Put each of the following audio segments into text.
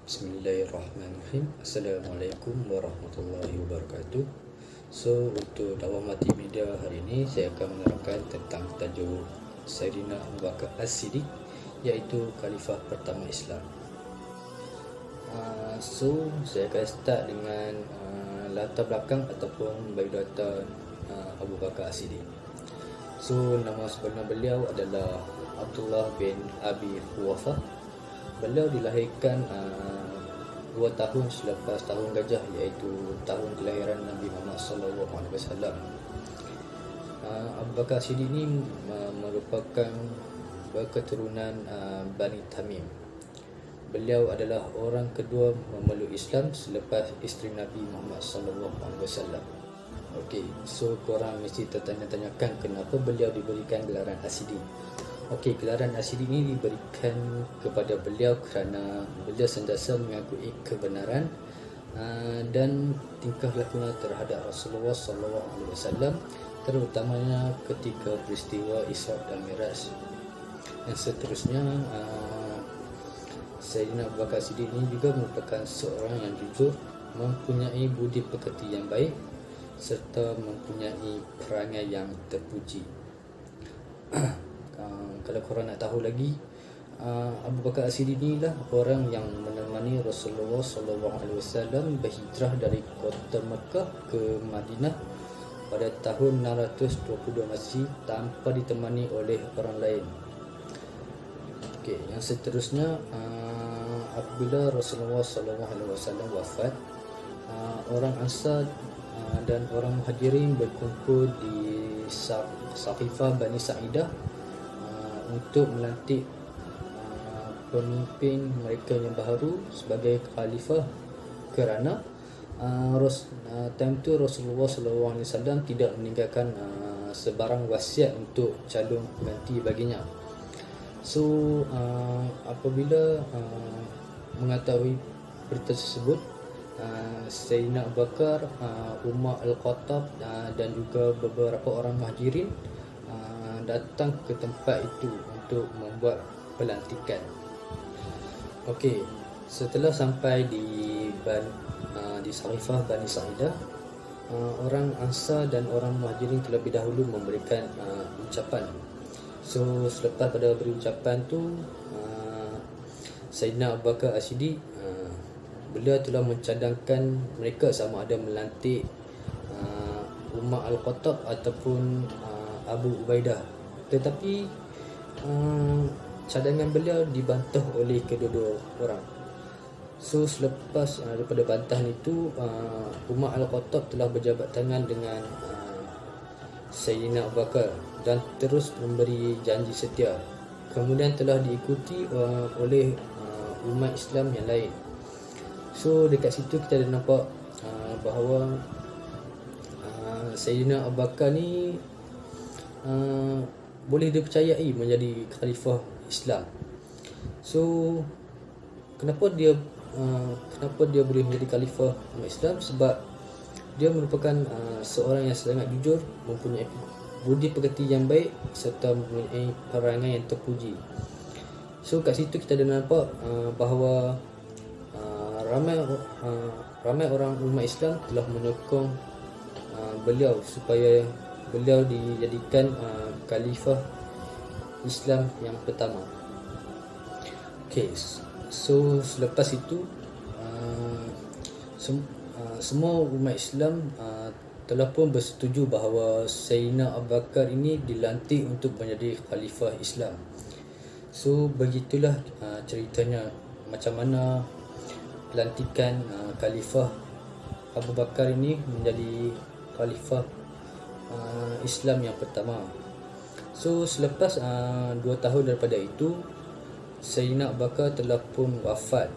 Bismillahirrahmanirrahim. Assalamualaikum warahmatullahi wabarakatuh. So, untuk dakwah multimedia hari ini saya akan menerangkan tentang tajuk Sayyidina Abu Bakar As-Siddiq, iaitu Khalifah pertama Islam. Saya akan start dengan latar belakang ataupun biodata Abu Bakar As-Siddiq. So, nama sebenar beliau adalah Abdullah bin Abi Quwafah. Beliau dilahirkan 2 tahun selepas tahun gajah, iaitu tahun kelahiran Nabi Muhammad SAW. Abu Bakar Siddiq ini merupakan berketurunan Bani Tamim. Beliau adalah orang kedua memeluk Islam selepas isteri Nabi Muhammad SAW. Okey, so korang mesti tertanya-tanyakan kenapa beliau diberikan gelaran As-Siddiq. Okey, gelaran As-Siddiq ini diberikan kepada beliau kerana beliau sentiasa mengakui kebenaran dan tingkah lakunya terhadap Rasulullah SAW, terutamanya ketika peristiwa Isra dan Miraj. Dan seterusnya, Sayyidina Abu Bakar Siddiq ini juga merupakan seorang yang jujur, mempunyai budi pekerti yang baik serta mempunyai perangai yang terpuji. Kalau korang nak tahu lagi, Abu Bakar As-Siddiq inilah orang yang menemani Rasulullah SAW berhijrah dari kota Mekah ke Madinah pada tahun 622 Masih tanpa ditemani oleh orang lain. Okey, yang seterusnya, apabila Rasulullah SAW wafat, orang Ansar dan orang Muhajirin berkumpul di Saqifah Bani Sa'idah untuk melantik pemimpin mereka yang baru sebagai khalifah, kerana time tu Rasulullah SAW tidak meninggalkan sebarang wasiat untuk calon pengganti baginya. So, apabila mengetahui berita tersebut, Sayyidina Abu Bakar, Umar Al-Khattab dan juga beberapa orang Muhajirin datang ke tempat itu untuk membuat pelantikan. Okey, setelah sampai di Saqifah Bani Sa'idah, orang Ansar dan orang Muhajirin terlebih dahulu memberikan ucapan. So, selepas pada beri ucapan tu, Sayyidina Abu Bakar As-Siddiq, beliau telah mencadangkan mereka sama ada melantik Umar Al-Khattab ataupun Abu Ubaidah, tetapi cadangan beliau dibantah oleh kedua-dua orang. So, selepas daripada bantahan itu, Umar Al-Khattab telah berjabat tangan dengan Sayyidina Abu Bakar dan terus memberi janji setia. Kemudian telah diikuti oleh umat Islam yang lain. So, dekat situ kita ada nampak bahawa Sayyidina Abu Bakar ni boleh dipercayai menjadi khalifah Islam. So, kenapa dia boleh menjadi khalifah umat Islam? Sebab dia merupakan seorang yang sangat jujur, mempunyai budi pekerti yang baik serta mempunyai perangai yang terpuji. So, kat situ kita ada nampak bahawa ramai orang umat Islam telah menyokong beliau supaya beliau dijadikan khalifah Islam yang pertama. Okay, so selepas itu semua umat Islam telah pun bersetuju bahawa Sayyidina Abu Bakar ini dilantik untuk menjadi khalifah Islam. So, begitulah ceritanya macam mana pelantikan khalifah Abu Bakar ini menjadi khalifah Islam yang pertama. So, selepas 2 tahun daripada itu, Sayyidina Abu Bakar telah pun wafat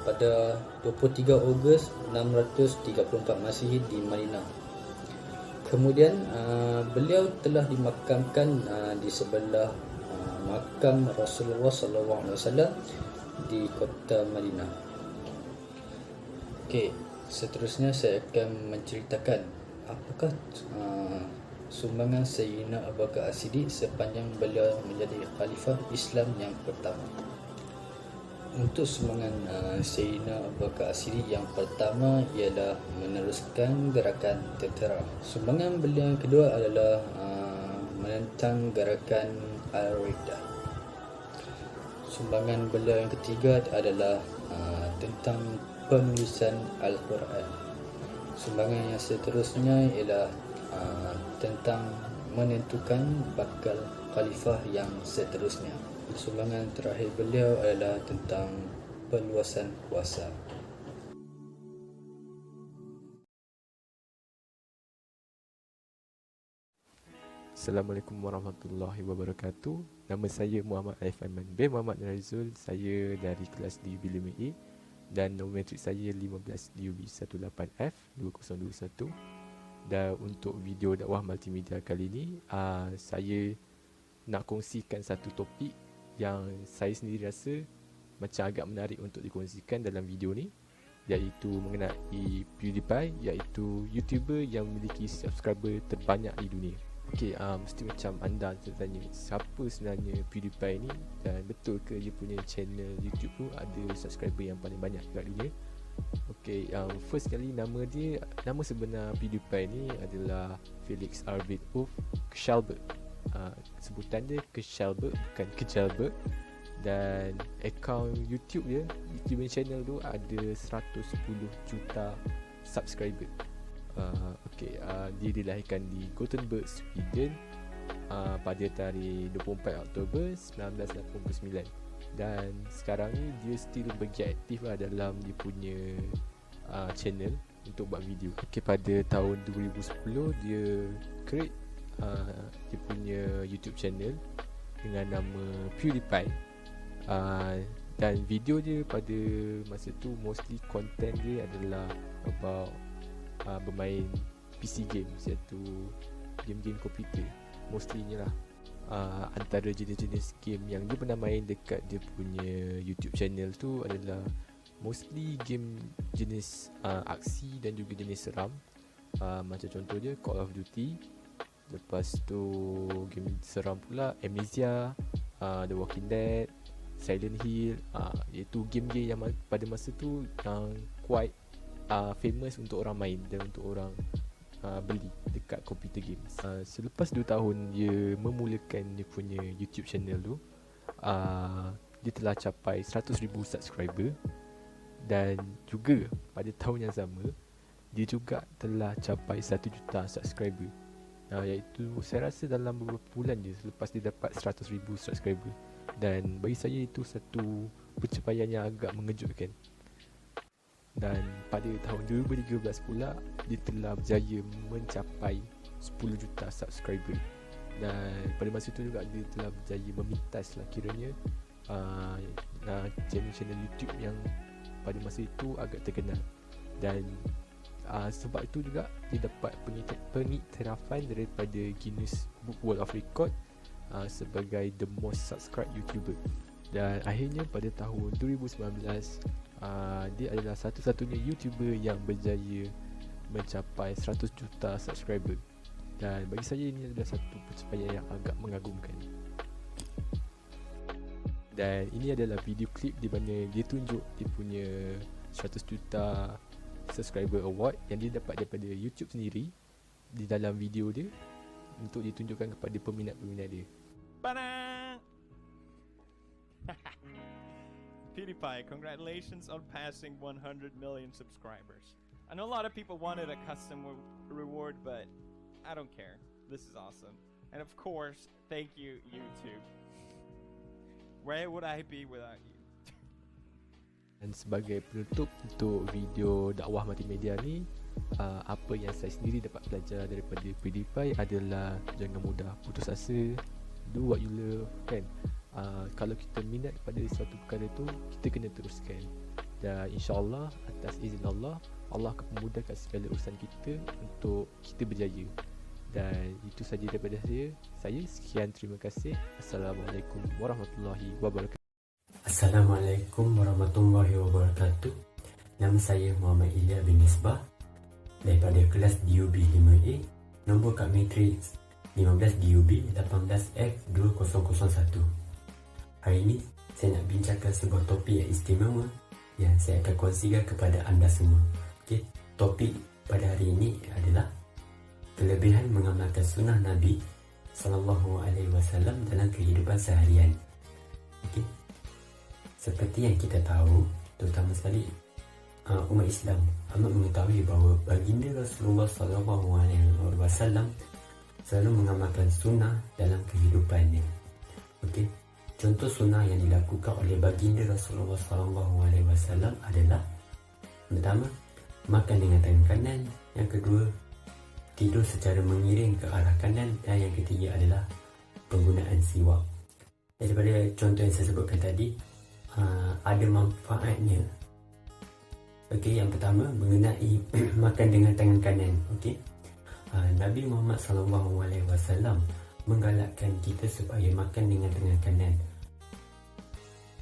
pada 23 Ogos 634 Masihi di Madinah. Kemudian beliau telah dimakamkan di sebelah makam Rasulullah SAW di kota Madinah. Okey, seterusnya saya akan menceritakan apakah sumbangan Sayyidina Abu Bakar As-Siddiq sepanjang beliau menjadi khalifah Islam yang pertama. Untuk sumbangan Sayyidina Abu Bakar As-Siddiq yang pertama ialah meneruskan gerakan tentera. Sumbangan beliau yang kedua adalah menentang gerakan Al-Riddah. Sumbangan beliau yang ketiga adalah tentang penulisan Al-Quran. Sumbangan yang seterusnya ialah tentang menentukan bakal khalifah yang seterusnya. Sumbangan terakhir beliau adalah tentang perluasan kuasa. Assalamualaikum warahmatullahi wabarakatuh. Nama saya Muhammad Arif Aiman bin Muhammad Narizul. Saya dari kelas DUB 5A dan nombor metrik saya 15 DUB 18F 2021. Dan untuk video dakwah multimedia kali ini, saya nak kongsikan satu topik yang saya sendiri rasa macam agak menarik untuk dikongsikan dalam video ni, iaitu mengenai PewDiePie, iaitu YouTuber yang memiliki subscriber terbanyak di dunia. Okey, mesti macam anda tertanya, siapa sebenarnya PewDiePie ni dan betul ke dia punya channel YouTube tu ada subscriber yang paling banyak dekat dunia? Okey, first kali nama sebenar PewDiePie ni adalah Felix Arvid Ulf Kjellberg. Sebutan dia Kjellberg, bukan Kjellberg. Dan akaun YouTube dia, YouTube channel tu ada 110 juta subscriber. Dia dilahirkan di Gothenburg, Sweden pada tarikh 24 Oktober 1989. Dan sekarang ni dia still bergiat aktif dalam dia punya channel untuk buat video. Pada tahun 2010 dia create dia punya YouTube channel dengan nama PewDiePie. Dan video dia pada masa tu mostly content dia adalah about bermain PC games, iaitu game-game komputer mostly nya lah. Antara jenis-jenis game yang dia pernah main dekat dia punya YouTube channel tu adalah mostly game jenis aksi dan juga jenis seram. Macam contoh dia Call of Duty. Lepas tu game seram pula Amnesia, The Walking Dead, Silent Hill, iaitu game-game yang pada masa tu yang quite famous untuk orang main dan untuk orang beli dekat computer games. Selepas 2 tahun dia memulakan dia punya YouTube channel tu, dia telah capai 100,000 subscriber. Dan juga pada tahun yang sama dia juga telah capai 1 juta subscriber. Iaitu saya rasa dalam beberapa bulan je selepas dia dapat 100,000 subscriber. Dan bagi saya itu satu pencapaian yang agak mengejutkan. Dan pada tahun 2013 pula dia telah berjaya mencapai 10 juta subscriber. Dan pada masa itu juga dia telah berjaya memintas lah kiranya channel YouTube yang pada masa itu agak terkenal. Dan sebab itu juga dia dapat pengiktirafan daripada Guinness Book World of Record sebagai the most subscribed YouTuber. Dan akhirnya pada tahun 2019 dia adalah satu-satunya YouTuber yang berjaya mencapai 100 juta subscriber. Dan bagi saya ini adalah satu pencapaian yang agak mengagumkan. Dan ini adalah video klip di mana dia tunjuk dia punya 100 juta subscriber award yang dia dapat daripada YouTube sendiri di dalam video dia untuk ditunjukkan kepada peminat-peminat dia. PewDiePie, congratulations on passing 100 million subscribers. I know a lot of people wanted a custom reward, but I don't care. This is awesome. And of course, thank you, YouTube. Where would I be without you? Dan sebagai penutup untuk video dakwah multimedia ni, apa yang saya sendiri dapat belajar daripada PewDiePie adalah jangan mudah putus asa, do what you love, kan. Kalau kita minat pada suatu perkara tu, kita kena teruskan. Dan insyaAllah atas izin Allah, Allah akan memudahkan segala urusan kita untuk kita berjaya. Dan itu saja daripada saya. Sekian, terima kasih. Assalamualaikum warahmatullahi wabarakatuh. Assalamualaikum warahmatullahi wabarakatuh. Nama saya Muhammad Ilya bin Nisbah daripada kelas DUB 5A, nombor kad matriks 15 DUB 18F 2001. Hari ini saya nak bincangkan sebuah topik yang istimewa yang saya akan kongsikan kepada anda semua. Okey, topik pada hari ini adalah kelebihan mengamalkan sunnah Nabi SAW dalam kehidupan seharian. Okey, seperti yang kita tahu, terutama sekali umat Islam amat mengetahui bahawa baginda Rasulullah SAW selalu mengamalkan sunnah dalam kehidupannya. Okey, contoh sunnah yang dilakukan oleh baginda Rasulullah SAW adalah: pertama, makan dengan tangan kanan. Yang kedua, tidur secara mengiring ke arah kanan. Dan yang ketiga adalah penggunaan siwak. Daripada contoh yang saya sebutkan tadi, ada manfaatnya. Okey, yang pertama mengenai makan dengan tangan kanan. Okey, Nabi Muhammad SAW menggalakkan kita supaya makan dengan tangan kanan.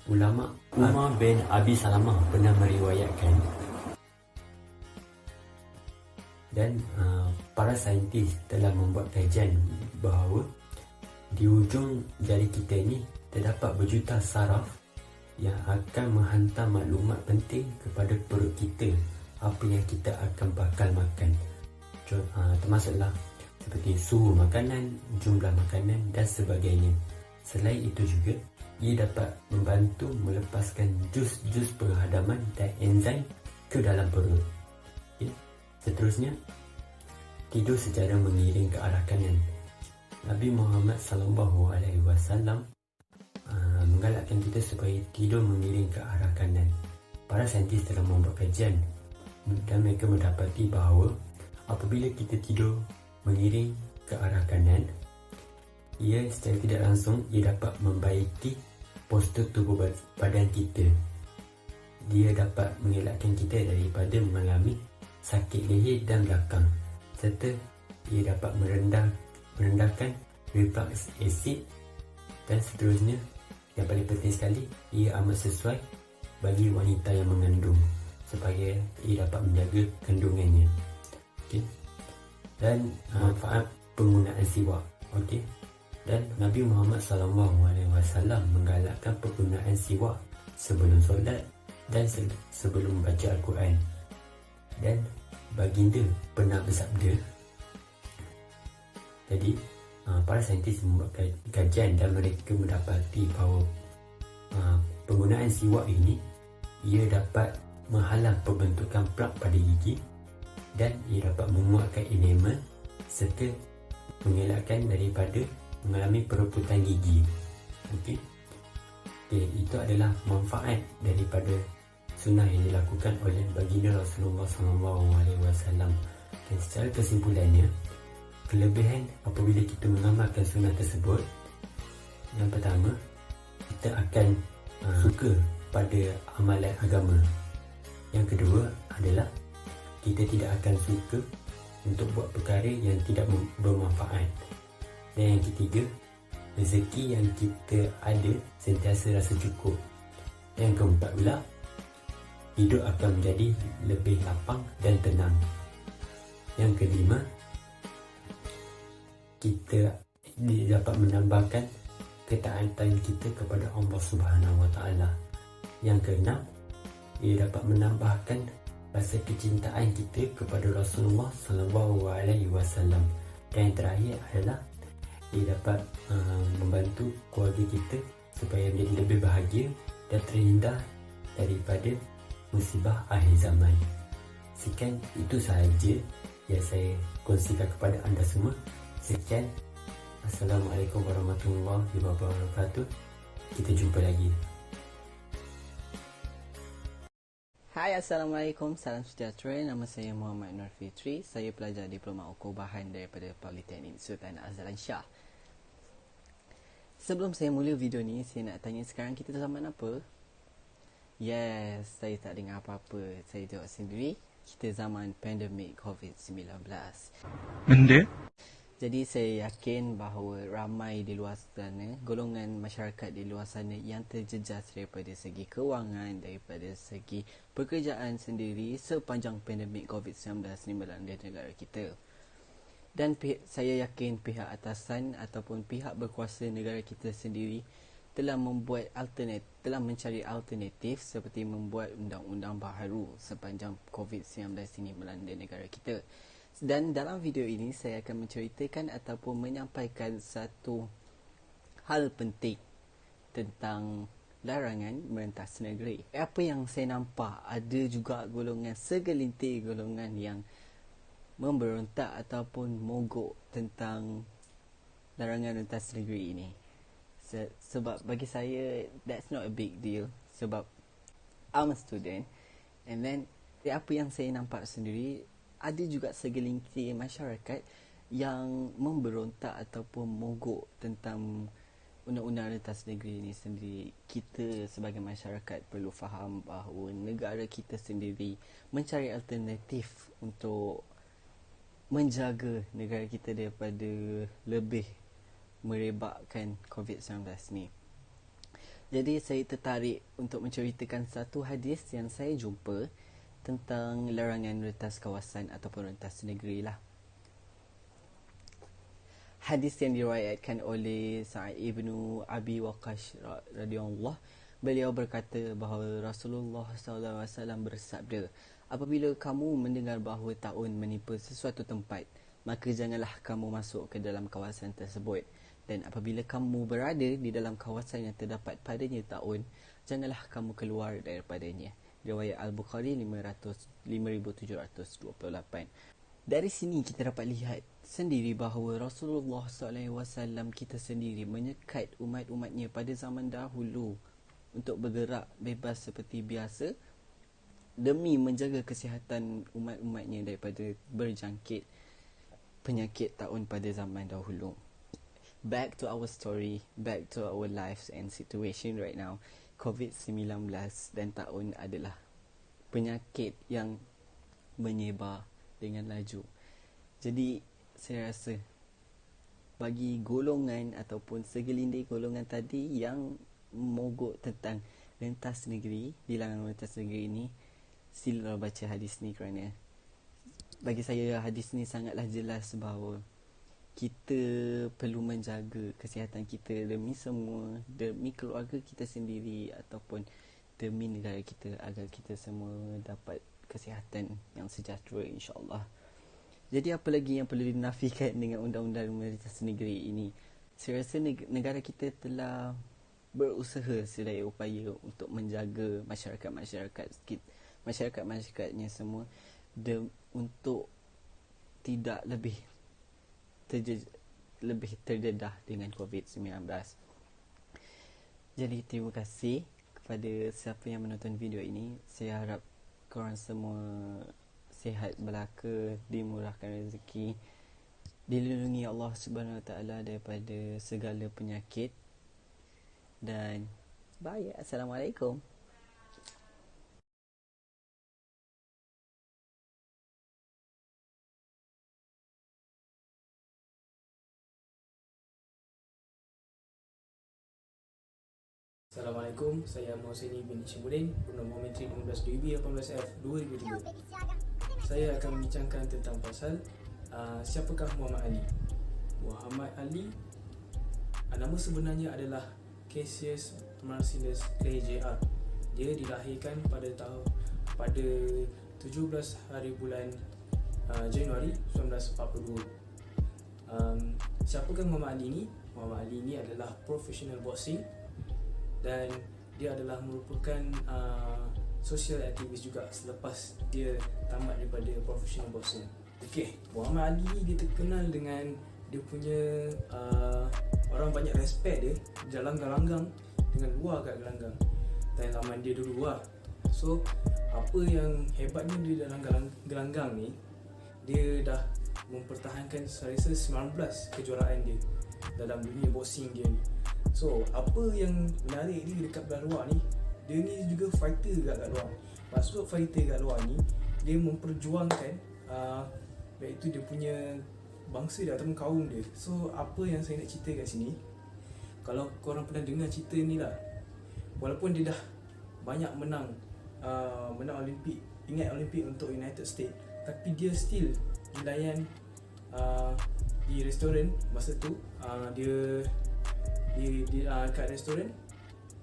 Ulama Umar bin Abi Salamah pernah meriwayatkan, dan para saintis telah membuat kajian bahawa di ujung jari kita ini terdapat berjuta saraf yang akan menghantar maklumat penting kepada perut kita, apa yang kita akan bakal makan. Termasuklah seperti suhu makanan, jumlah makanan dan sebagainya. Selain itu juga, ia dapat membantu melepaskan jus-jus penghadaman dan enzim ke dalam perut. Okay. Seterusnya, tidur secara mengiring ke arah kanan. Nabi Muhammad SAW menggalakkan kita supaya tidur mengiring ke arah kanan. Para saintis telah membuat kajian dan mereka mendapati bahawa apabila kita tidur mengiring ke arah kanan, ia secara tidak langsung dapat membaiki postur tubuh badan kita. Dia dapat mengelakkan kita daripada mengalami sakit leher dan belakang, serta ia dapat merendahkan reflux acid. Dan seterusnya, yang paling penting sekali, ia amat sesuai bagi wanita yang mengandung supaya ia dapat menjaga kandungannya. Okey. Dan manfaat penggunaan siwak. Okey. Dan Nabi Muhammad SAW menggalakkan penggunaan siwak sebelum solat dan sebelum membaca Al-Quran. Dan baginda pernah bersabda, jadi para saintis membuat kajian dan mereka mendapati bahawa penggunaan siwak ini ia dapat menghalang pembentukan plak pada gigi, dan ia dapat menguatkan enamel serta mengelakkan daripada mengalami perebutan gigi. Okey. Itu adalah manfaat daripada sunnah yang dilakukan oleh baginda Rasulullah SAW. Dan secara kesimpulannya, kelebihan apabila kita mengamalkan sunnah tersebut, yang pertama, kita akan suka pada amalan agama. Yang kedua adalah kita tidak akan suka untuk buat perkara yang tidak bermanfaat. Dan yang ketiga, rezeki yang kita ada sentiasa rasa cukup. Yang keempat pula, hidup akan menjadi lebih lapang dan tenang. Yang kelima, kita dapat menambahkan ketaatan kita kepada Allah Subhanahu Wa Taala. Yang keenam, ia dapat menambahkan rasa kecintaan kita kepada Rasulullah SAW. Dan yang terakhir adalah ia dapat membantu keluarga kita supaya menjadi lebih bahagia dan terhindar daripada musibah akhir zaman. Sekian, itu sahaja yang saya kongsikan kepada anda semua. Sekian, Assalamualaikum warahmatullahi wabarakatuh. Kita jumpa lagi. Hai, Assalamualaikum, salam sejahtera. Nama saya Muhammad Nur Fitri. Saya pelajar Diploma Ukur Bahan daripada Politeknik Sultan Azlan Shah. Sebelum saya mula video ni, saya nak tanya, sekarang kita zaman apa? Yes, saya tak dengar apa-apa. Saya tengok sendiri, kita zaman pandemik COVID-19. Benda? Jadi saya yakin bahawa ramai di luar sana, golongan masyarakat di luar sana yang terjejas daripada segi kewangan, daripada segi pekerjaan sendiri sepanjang pandemik COVID-19 ni melanda negara kita. Dan saya yakin pihak atasan ataupun pihak berkuasa negara kita sendiri telah mencari alternatif seperti membuat undang-undang baharu sepanjang COVID-19 ini melanda negara kita. Dan dalam video ini saya akan menceritakan ataupun menyampaikan satu hal penting tentang larangan merentas negeri. Apa yang saya nampak, ada juga segelintir golongan yang memberontak ataupun mogok tentang larangan rentas negeri ini. Sebab bagi saya, that's not a big deal. Sebab I'm a student. And then, apa yang saya nampak sendiri, ada juga segelintir masyarakat yang memberontak ataupun mogok tentang undang-undang rentas negeri ini sendiri. Kita sebagai masyarakat perlu faham bahawa negara kita sendiri mencari alternatif untuk menjaga negara kita daripada lebih merebakkan COVID-19 ni. Jadi saya tertarik untuk menceritakan satu hadis yang saya jumpa tentang larangan rentas kawasan ataupun rentas negeri lah. Hadis yang diriwayatkan oleh Sa'id ibnu Abi Waqqas radhiyallahu, beliau berkata bahawa Rasulullah SAW bersabda, apabila kamu mendengar bahawa taun menimpa sesuatu tempat, maka janganlah kamu masuk ke dalam kawasan tersebut. Dan apabila kamu berada di dalam kawasan yang terdapat padanya taun, janganlah kamu keluar daripadanya. Riwayat Al-Bukhari 5728. Dari sini kita dapat lihat sendiri bahawa Rasulullah SAW kita sendiri menyekat umat-umatnya pada zaman dahulu untuk bergerak bebas seperti biasa demi menjaga kesihatan umat-umatnya daripada berjangkit penyakit taun pada zaman dahulu. Back to our story, back to our lives and situation right now. COVID-19 dan taun adalah penyakit yang menyebar dengan laju. Jadi saya rasa bagi golongan ataupun segelintir golongan tadi yang mogok tentang rentas negeri, dilarangan rentas negeri ini, silalah baca hadis ni, kerana bagi saya hadis ni sangatlah jelas bahawa kita perlu menjaga kesihatan kita demi semua, demi keluarga kita sendiri ataupun demi negara kita, agar kita semua dapat kesihatan yang sejahtera, insya-Allah. Jadi apa lagi yang perlu dinafikan dengan undang-undang rentas negeri ini? Saya rasa negara kita telah berusaha sedaya upaya untuk menjaga masyarakat-masyarakatnya semua untuk tidak lebih terdedah dengan COVID-19. Jadi terima kasih kepada siapa yang menonton video ini. Saya harap korang semua sihat belaka, dimurahkan rezeki, dilindungi Allah Subhanahu Wa Taala daripada segala penyakit. Dan bye. Assalamualaikum. Assalamualaikum, saya Mohseni bin Ishimuddin, bernombor menteri 16 DUB 18F 2003. Saya akan membincangkan tentang pasal siapakah Muhammad Ali. Muhammad Ali, nama sebenarnya adalah Cassius Marcellus Clay Jr. Dia dilahirkan pada 17 hari bulan Januari 1942. Siapakah Muhammad Ali ni? Muhammad Ali ni adalah professional boxing dan dia adalah merupakan social activist juga selepas dia tamat daripada professional boxing. Okey, Muhammad Ali ni dia terkenal dengan dia punya orang banyak respect dia dalam gelanggang dengan luar kat gelanggang dan zaman dia dulu lah. So apa yang hebatnya dia dalam gelanggang ni, dia dah mempertahankan saya rasa 19 kejuaraan dia dalam dunia boxing dia ni. So apa yang menarik ni dekat belah luar ni, dia ni juga fighter kat luar. Maksud fighter kat luar ni, dia memperjuangkan iaitu dia punya bangsa dia ataupun kaum dia. So apa yang saya nak cerita kat sini, kalau korang pernah dengar cerita ni lah, walaupun dia dah banyak menang Olimpik, ingat Olimpik untuk United States, tapi dia still dilayan di restoran masa tu. Dia kat restoran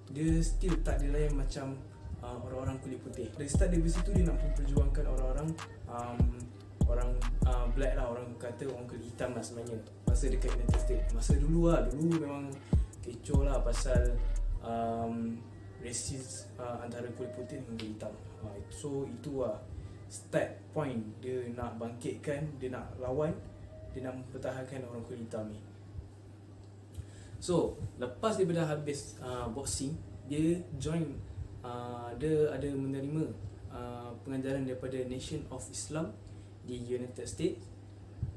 dia still tak dilayan macam orang-orang kulit putih. Dari start dari situ dia nak memperjuangkan orang-orang orang black lah, orang kata orang kulit hitam lah sebenarnya masa dekat United States. Masa dulu memang kecoh lah pasal racist antara kulit putih dengan kulit hitam. So itu lah start point dia nak bangkitkan, dia nak lawan, dia nak mempertahankan orang kulit hitam ni. So lepas daripada habis boxing, dia join dia ada menerima pengajaran daripada Nation of Islam di United States.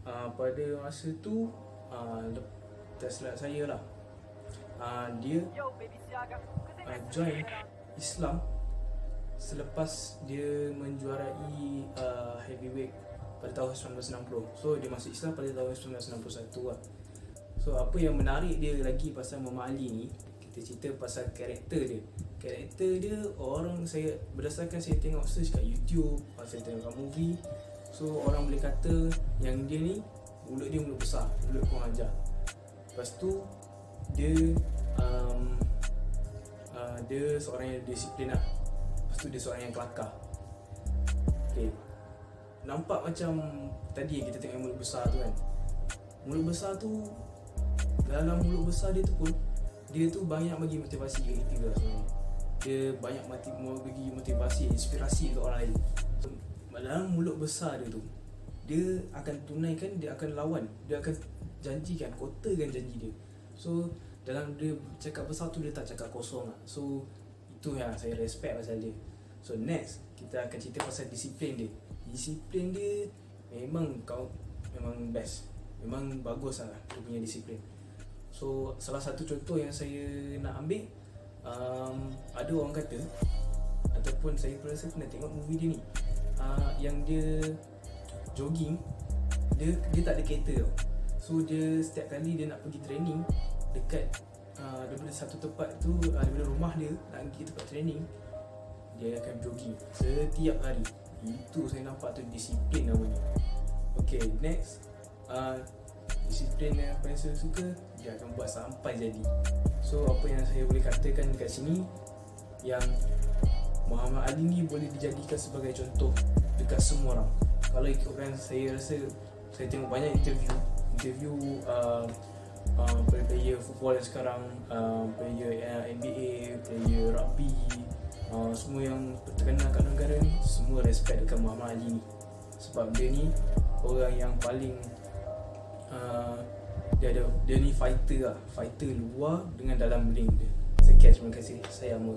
Pada masa tu tak silap saya lah, dia join Islam selepas dia menjuarai heavyweight pada tahun 1960. So dia masuk Islam pada tahun 1961 lah. So apa yang menarik dia lagi pasal Muhammad Ali ni, kita cerita pasal karakter dia. Karakter dia berdasarkan saya tengok search kat YouTube, saya tengok kat movie. So orang boleh kata yang dia ni mulut besar, mulut kurang ajar. Lepas tu dia dia seorang yang disiplin lah. Lepas tu dia seorang yang kelakar. Okay, nampak macam tadi kita tengok mulut besar tu kan. Mulut besar tu, dalam mulut besar dia tu pun, dia tu banyak bagi motivasi kat kita lah sebenarnya. Dia banyak bagi motivasi, inspirasi untuk orang lain. Dalam mulut besar dia tu, dia akan tunaikan, dia akan lawan, dia akan janjikan, kotakan janji dia. So dalam dia cakap besar tu, dia tak cakap kosong lah. So itu yang saya respect pasal dia. So next, kita akan cerita pasal disiplin dia. Disiplin dia memang best, memang bagus lah dia punya disiplin. So salah satu contoh yang saya nak ambil, ada orang kata, ataupun saya rasa pernah tengok movie dia ni, yang dia jogging, dia tak ada kereta tau. So dia setiap kali dia nak pergi training dekat daripada satu tempat tu, daripada rumah dia nak pergi tempat training, dia akan jogging setiap hari. Itu saya nampak tu disiplin namanya. Okay, next, disiplin yang paling saya suka, dia akan buat sampai jadi. So apa yang saya boleh katakan dekat sini, yang Muhammad Ali ni boleh dijadikan sebagai contoh dekat semua orang. Kalau ikutkan, saya rasa saya tengok banyak interview player football yang sekarang, player NBA, player rugby, semua yang terkenal kat negara ni, semua respect dekat Muhammad Ali ni. Sebab dia ni orang yang paling dia ni fighter lah, fighter luar dengan dalam ring dia. Sekian, terima kasih. Saya Amul.